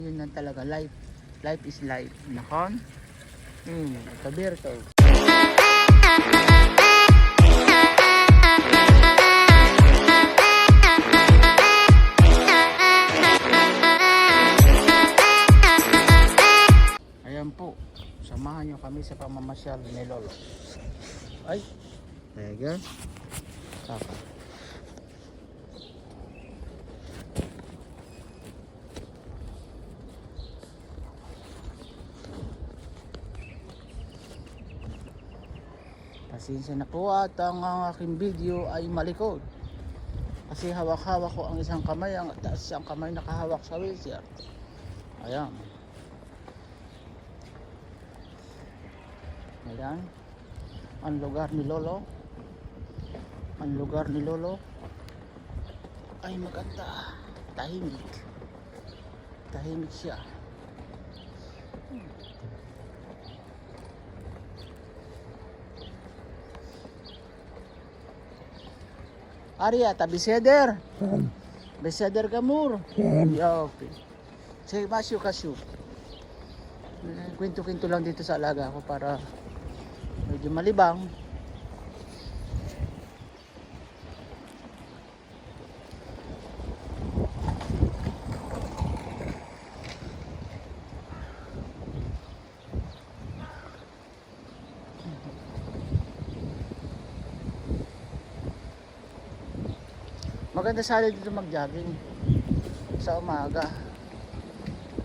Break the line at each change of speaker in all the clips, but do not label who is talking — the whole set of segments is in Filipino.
Yun lang talaga, life. Life is life. Nakon? Kabir to. Ayan po. Samahan nyo kami sa pamamasyal ni Lolo. Ay. Tega. Saka. Pasensya na po at ang aking video ay malikod. Kasi hawak-hawak ko ang isang kamay, ang isang kamay nakahawak sa wheelchair. Ayan. Ayan. Ang lugar ni Lolo. Ang lugar ni Lolo ay maganda. Tahimik. Tahimik siya. Arya, tabiseder. Beseder kamur. Ya, okay. Sige, masyo kasyo. Kwento-kwento lang dito sa alaga ko para medyo malibang. Maganda sana dito mag-jogging sa umaga.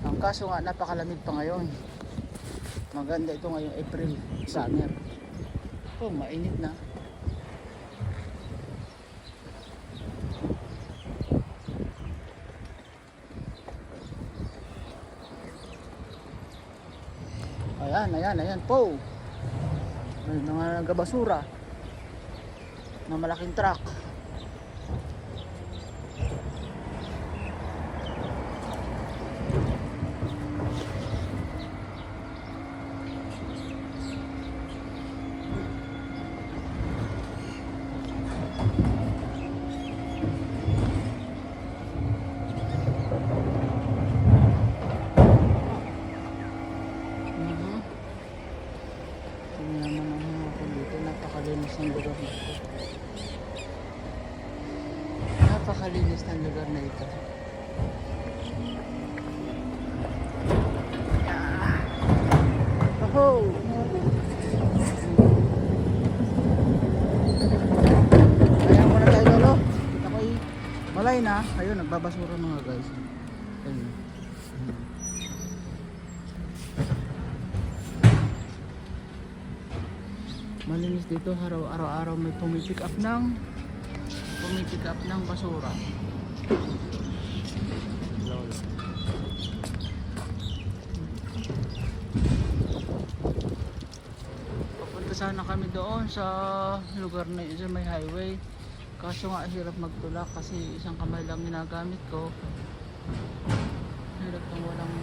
Ang kaso nga napakalamig pa ngayon. Maganda ito ngayong April, summer. Oh, mainit na. Ayan po. May mga nagabasura na malaking truck. Napakalinis ng lugar na ito. Oh! Kaya muna tayo, Lolo. Kita ko malay na. Ayun, nagbabasura mga guys. Ayun. Malinis dito, araw-araw may pumipick up ng basura. Lolo. Papunta sana kami doon sa lugar na sa may highway. Kaso nga hirap magtulak kasi isang kamay lang ginagamit ko. Hirap nang walang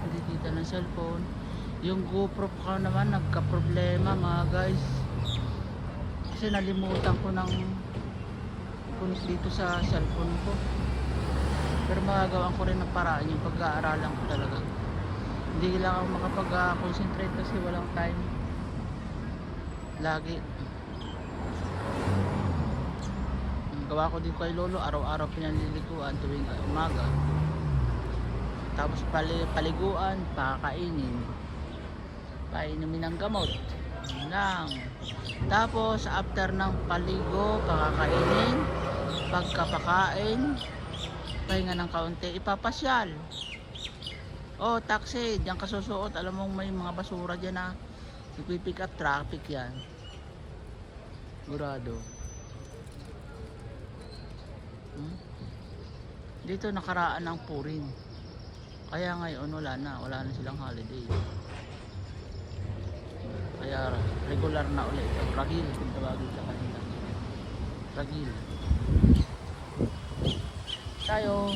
hindi kita ng cellphone. Yung GoPro ko naman nagka-problema mga guys. Kasi nalimutan ko ng punit dito sa cellphone ko. Pero magagawan ko rin ng paraan yung pag-aaralan ko talaga. Hindi lang ako makapag-concentrate kasi walang time. Lagi. Ang gawa ko dito kay Lolo, araw-araw pinaliliguan tuwing umaga. Tapos paliguan, pakakainin. Painumin ng gamot. Lang. Tapos after ng paligo, pakakainin, pagkapakain, pahinga ng kaunti, ipapasyal. Oh, taxi, diyan ka susuot, alam mong may mga basura diyan na ipipick up, traffic yan. Gurado. Dito nakaraan ng Purim. Kaya ngayon wala na silang holiday. Kaya regular na ulit. Ragil kung tawagin sa kanila. Ragil. Tayo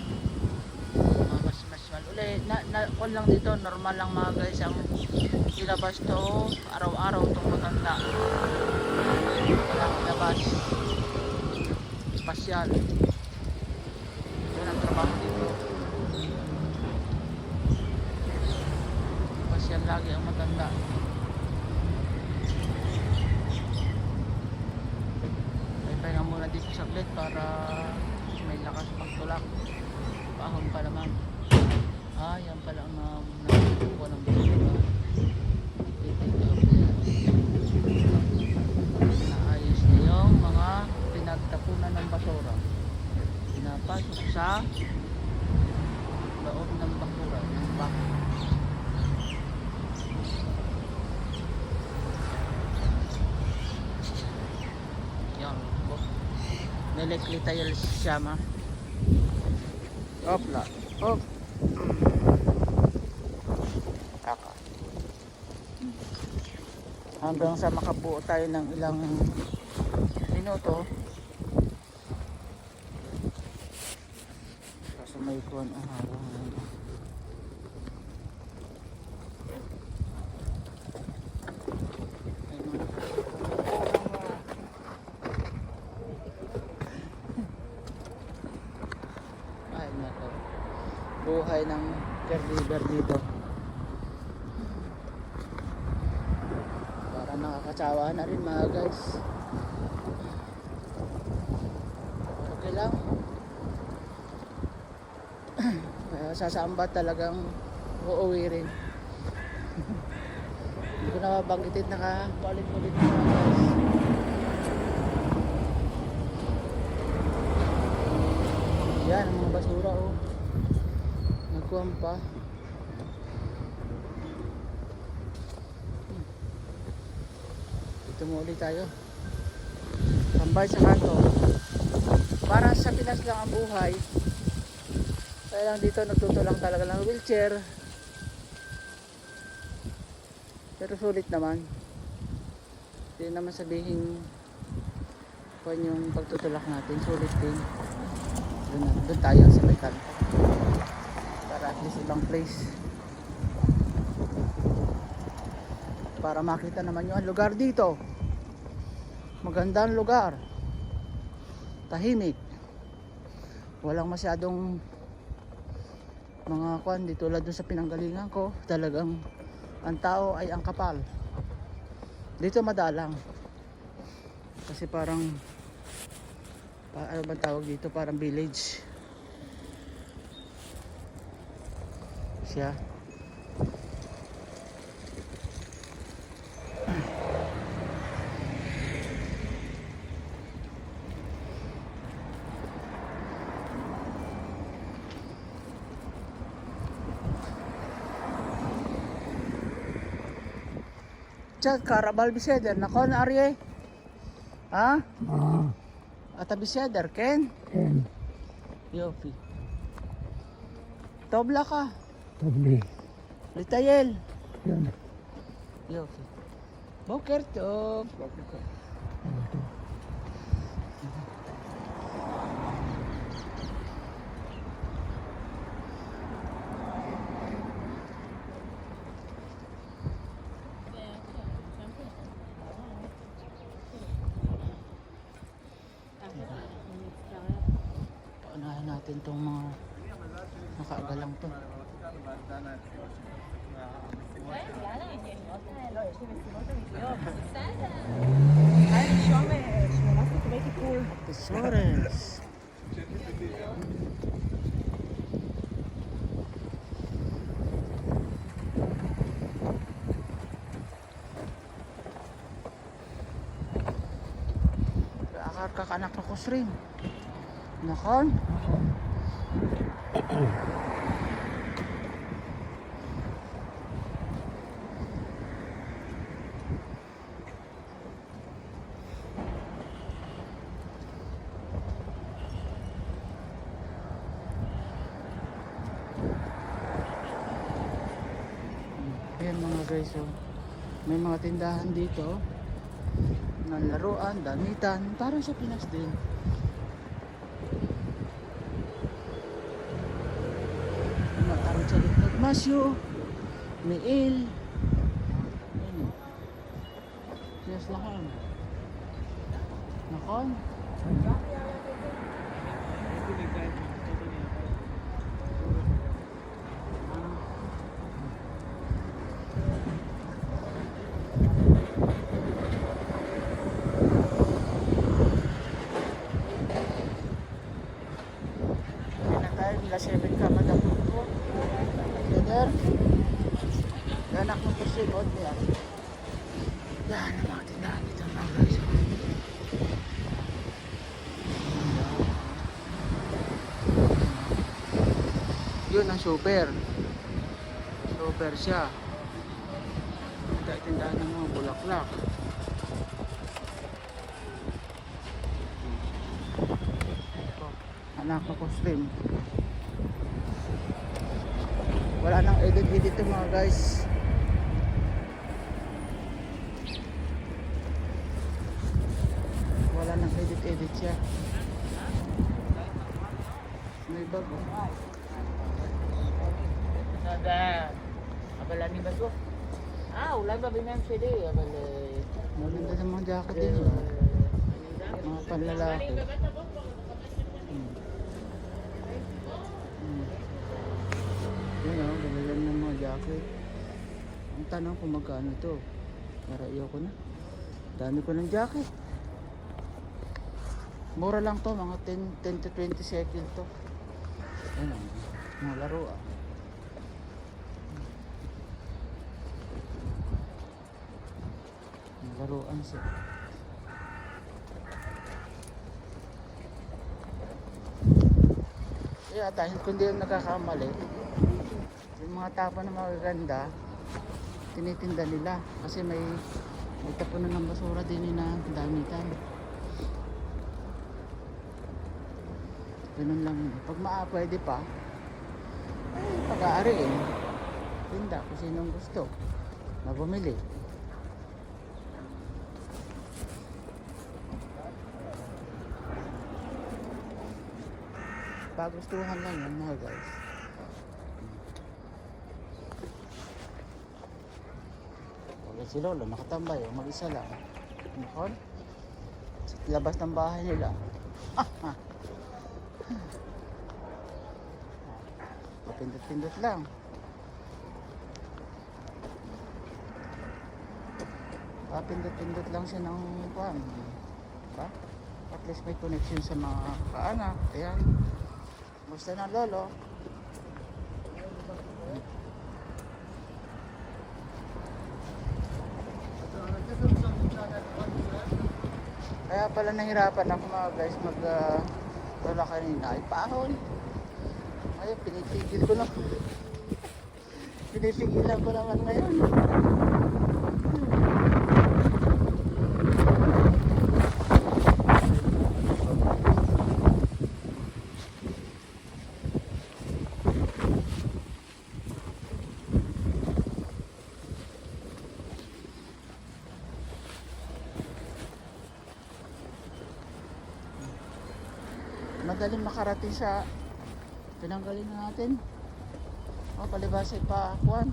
mas ulit. Kung lang dito, normal lang mga guys ang ilabas to araw-araw itong matanda. Walang ilabas. Pasyal. Ito ang trabaho dito. yan lagi ang matanda. Pahinga muna dito saglit para may lakas pagtulak. Pahon pa naman. Yan pala ang nakukuha ng basura. Naayos na yung mga pinagtapunan ng basura. Pinapasok sa loob ng basura ng bahay. Yan. Nelekli tayo siya ma. Opla. Op. Taka. Hanggang sa makabuo tayo ng ilang minuto. Kasi may kuwan ang harang. Ay nako. Buhay ng caregiver dito. Para nakakatsawa na rin mga guys. Okay lang. Sasamba talagang uuwi rin. Hindi ko na mabanggitin, nakapaulit-ulit na mga guys. Yan ang mga basura oh. Nagkuhan pa. Dito mo ulit tayo. Tambay sa kanto. Para sa Pinas lang ang buhay. Kaya lang dito nagtutulak talaga ng wheelchair. Pero sulit naman. Hindi naman sabihin kung yung pagtutulak natin. Sulit din. Doon tayo sa may kanto. Para at least ibang place. Para makita naman yung lugar dito. Magandang lugar. Tahimik. Walang masyadong mga kwan, di tulad dun sa pinanggalingan ko. Talagang ang tao ay ang kapal. Dito madalang. Kasi parang ano bang tawag dito? Parang village siya. Chat karabal biseder nakon Arye. Ha? Ata biseder ken?
Ken.
Yofi. Tobla ka.
Tobli.
Litayel.
Yan.
Yofi. Boker to. Paunahin natin tong mga nakaagalang to. Tesores. Akar kakanak na kusrin. Nakon? Ayan mga guys, oh. May mga tindahan dito ng laruan, damitan, parang sa Pinas din. Matarot sa likod Masyo, may il. Ayan, oh. Yes lakan. Nakon? 7 ka madapot ko. Together. Yan ako po si Bod niya. Yan ang mga tindahan dito mga guys. Yun ang super. Super siya. Tindahan ng mga bulaklak. Anak ko stream. Wala nang edit mga guys. Wala nang edit siya. May bago. Nada. Abala ni bago. Wala ba binang pwede? Abala. Maganda sa mga jacket din. Mga panlalaki. Yan o, galalan ng mga jacket. Ang tanong kung magkano to. Para iyo ko na. Dami ko ng jacket. Mura lang to, mga 10 to 20 seconds to. Yan o, mga laro ah. Mga laruan siya. Kaya dahil kung di yung nagkakamali, yung mga tapa na magaganda, tinitinda nila. Kasi may tapunan ng basura din na damitan. Ganun lang yun. Pag pwede pa, ay pag-aari eh. Tinda kung sinong gusto na bumili. Pagustuhan lang yan mga guys. Wala si Lolo nakatambay mag-isa lang. Nakon? Sa labas ng bahay nila. Papindot-pindot lang. Papindot-pindot lang siya ng kuwan. Diba? At least may connection sa mga kaanak. Ayan. Gusto na Lolo. Kaya pala nahirapan ako mga guys wala kanina ay pahon. Ay pinitigil ko lang. Pinipigilan ko naman ngayon. Madaling makarating sa pinanggaling natin. Palibasay pa kuwan.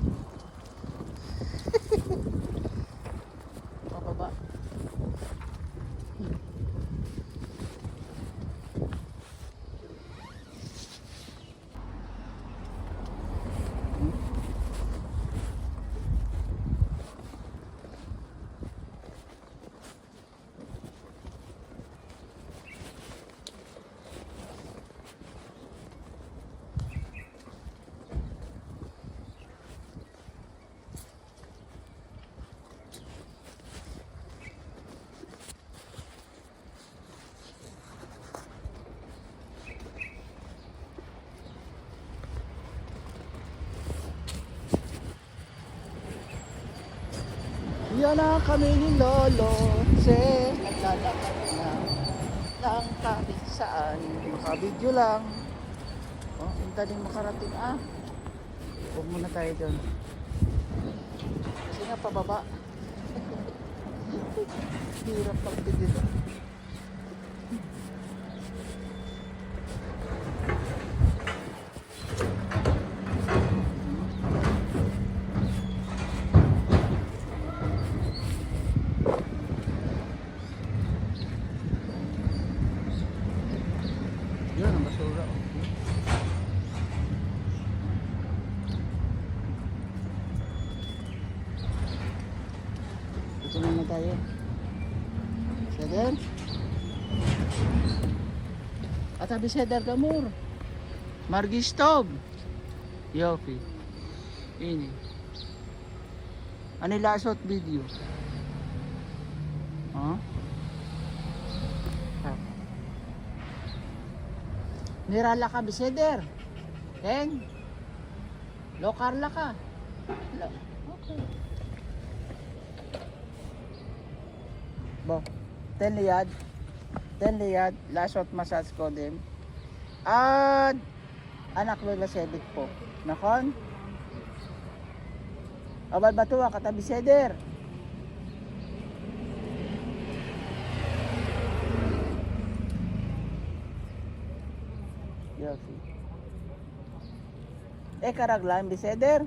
Pababa. Yan na kami ni Lolo kasi naglalakad na lang kahit saan. Makabidyo lang. Ang daling makarating huwag muna tayo doon. Kasi nga pababa. Hirap pagpigil. Yun ang basura. Ito na tayo. Cedar? At sabi Cedar Gamur. Margie stove. Yofi. Ini. Ano lasot video? Huh? Nirala ka biseder. Ken? Lokarla ka. Okay. Bo. 10 liyad. Lasot massage ko din. At anak lo la sebit po. Nakon? Abal batuwa katabi seder. Yofi. Karaglan biseder.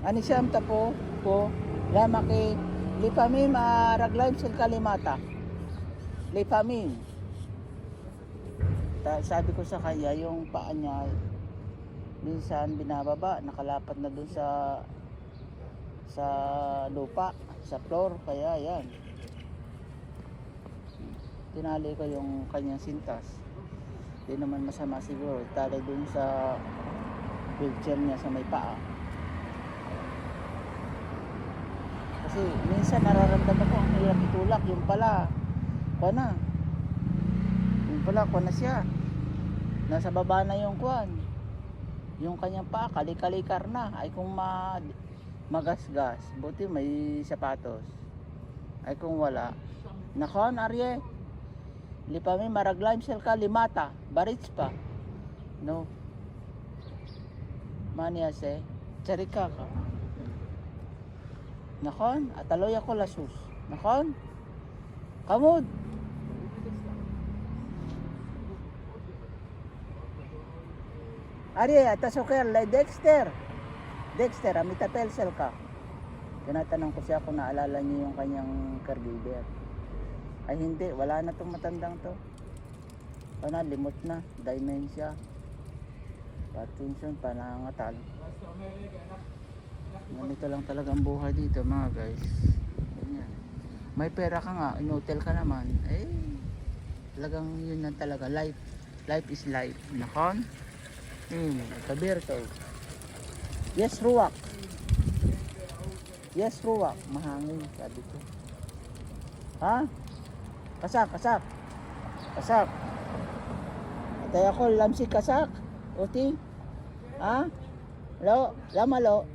Ani siyam tapo po lamaki lipamim raglan sil kalimata. Lipamim. Sabi ko sa kanya yung paa niya minsan binababa, nakalapat na dun sa lupa, sa floor, kaya yan. Tinali ko yung kanyang sintas. Hindi naman masama siguro. Tali dun sa wheelchair niya sa may paa. Kasi minsan nararamdaman ko ang hirap itulak. Yung pala, kuwan na siya. Nasa baba na yung kuwan. Yung kanyang paa, kalikalikar na. Ay kung magasgas, buti may sapatos. Ay kung wala. Nakon, Arye. Lipami maraglaim sel ka limata. Barits pa. No. Maniase. Charika ka. Nakon, ataloy ako lasus. Nakon. Kamud. Ari, atasoker, lay Dexter. Dexter, amita pelsel ka. Tinatanong ko siya kung naalala niyo yung kanyang caregiver. Ay hindi, wala na tong matandang to. Pana, limot na, dementia. Parkinson, panangatal. Ganito lang talaga ang buhay dito mga guys. Ganyan. May pera ka nga, in-hotel ka naman. Talagang yun lang talaga. Life is life. Nakon? Kabirto. Yes, ruwak. Yes, ruwak. Mahangin, sabi ko. Ha? Kasak. Atay ako, lamsi kasak. Uti? Ha? Lamalo.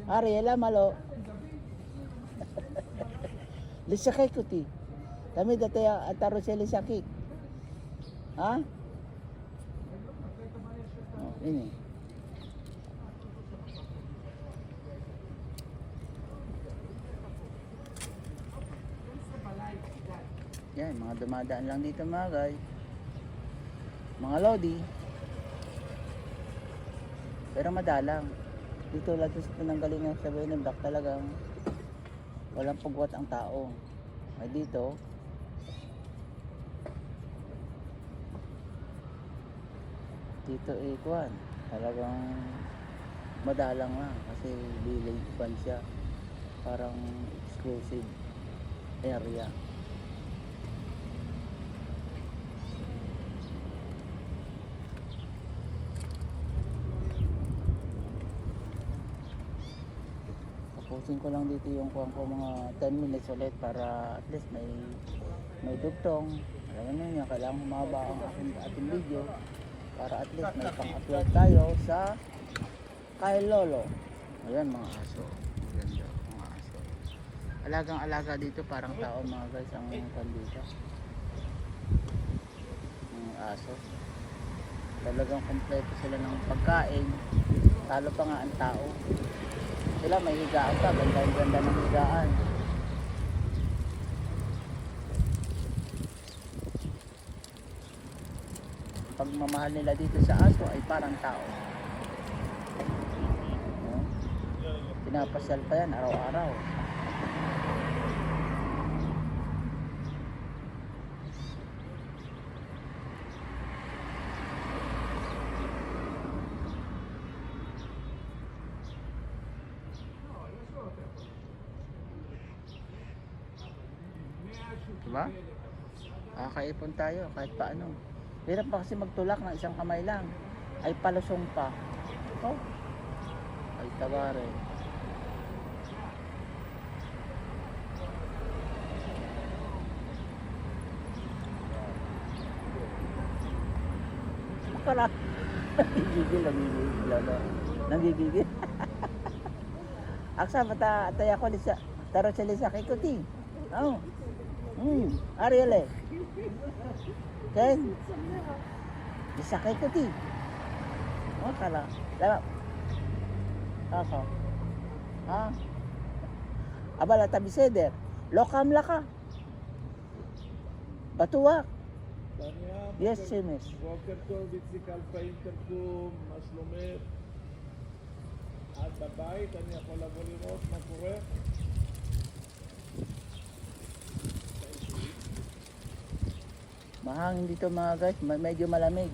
Ari, lamalo. Lisakay ko ti. Kami dati ataro siya lisakik. Ha? Ini. Yan, mga dumadaan lang dito mga guys. Mga lodi. Pero madalang. Dito lang sa pinanggalingan sa Buenebdak talagang walang pagwat ang tao. Ay dito, kuwan, talagang madalang lang kasi village pan siya, parang exclusive area. Tapusin ko lang dito yung kuwan ko mga 10 minutes ulit para at least may dugtong. Alam mo yun, kailangan humaba ang ating video para at least may pang-upload tayo sa kay Lolo. Ayan mga aso. Ganda mga aso. Alagang-alaga dito, parang tao mga guys ang pandito. Mga aso. Talagang kompleto sila ng pagkain. Talo pa nga ang tao. Sila may higaan pa, ganda ng higaan. Pagmamahal nila dito sa aso ay parang tao. Pinapasyal pa yan araw-araw. Diba? Kakaipon tayo kahit paano. Hirap pa kasi magtulak ng isang kamay lang. Ay palusong pa. Oh. Ay tabare. Para nagigigil. Aksa mata ataya ko lisa taro sa lisa kay kuti. Oh. Ariel. Ken. Lisa kay kuti. Oh kala. Dala. Ako. Ha? Abala tabi seder. Lokam laka. Batuwak. Yes, Simis.
בוקר טוב, איציק אלפאינטרקום, מה שלומך? את בבית, אני יכול לבוא לראות מה קורה?
Mahangin dito mga guys, medyo malamig.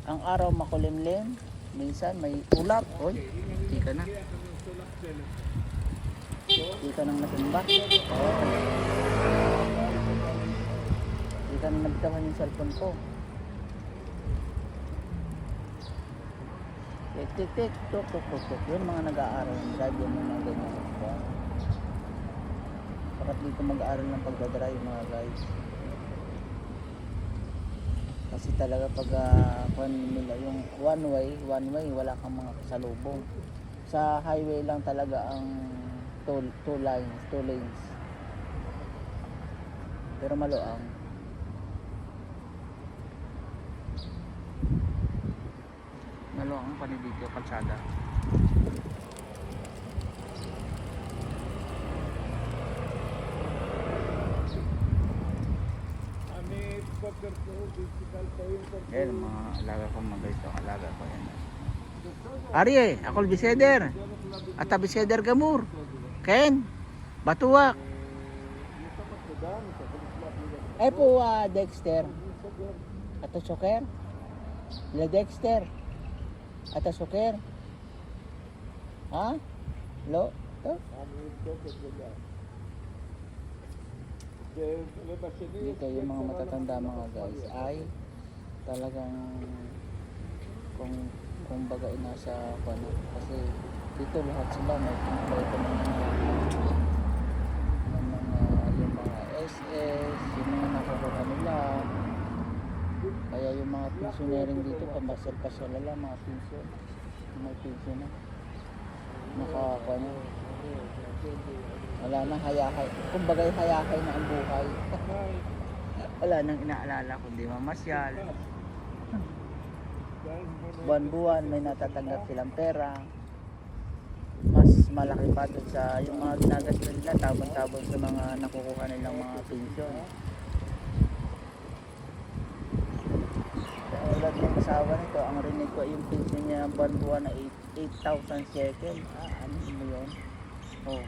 Ang araw makulimlim, minsan may ulap. Oy, di ka na. Di ka nang natumba. Di ka nang nabitawan yung cellphone ko. Tik tik tik, tuk tuk tuk tuk. Yun mga nag-aaral ng drive, yung mga ganyan. Bakit dito mag-aaral ng pagdadrive mga guys? Kasi talaga pag nila yung one way, wala kang mga kasalubong. Sa highway lang talaga ang two lanes. Pero maluang. Maluang ang panidito, kalsada.
אני בוקר טוב, איציק אלפאינטרקום.
Yan, mga alaga ko mga guys, ang alaga ko yan. Arye, ako biseder. At biseder gamur. Ken, batuwak. Ay po, Dexter. Ato Soker. La Dexter. Ato Soker. Ha? Lo? To?
אני אבדוק את זה גם. ובשני...
Dito yung mga matatanda mga guys ay talagang kung baga nasa ano, kasi dito lahat sila may kompleto ng mga yung mga SS, yung mga nakukuha nila. Kaya yung mga pensionering dito pamasal-pasal na lang mga pension. May pension na. Ano, wala nang hayahay. Kumbaga hayahay na ang buhay. Wala nang inaalala kundi mamasyal. Buwan-buwan may natatanggap silang pera. Mas malaki pa doon sa yung mga ginagastos nila tabon-tabon sa mga nakukuha nilang mga pensyon. Tulad ng asawa nito, ang rinig ko yung pensyon niya buwan-buwan na 8,000 shekel. Ano mo yun? Oh.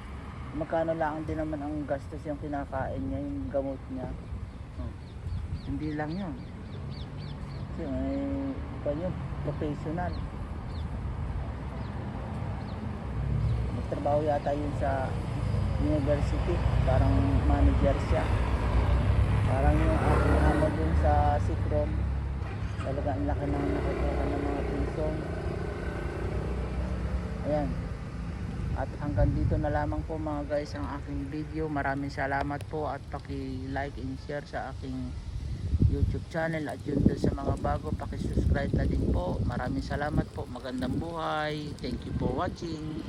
Magkano lang din naman ang gastos yung kinakain niya, yung gamot niya. Oh. Hindi lang yun. Kasi may professional. Nagtrabaho yata yun sa university, parang manager siya. Parang yung aking amo dun sa Sikrom, talaga ang laki ng nakukuha ng mga pensyon. Ayan. At hanggang dito na lamang po mga guys ang aking video. Maraming salamat po at paki-like and share sa aking YouTube channel. At yun doon sa mga bago, paki-subscribe na din po. Maraming salamat po. Magandang buhay. Thank you for watching.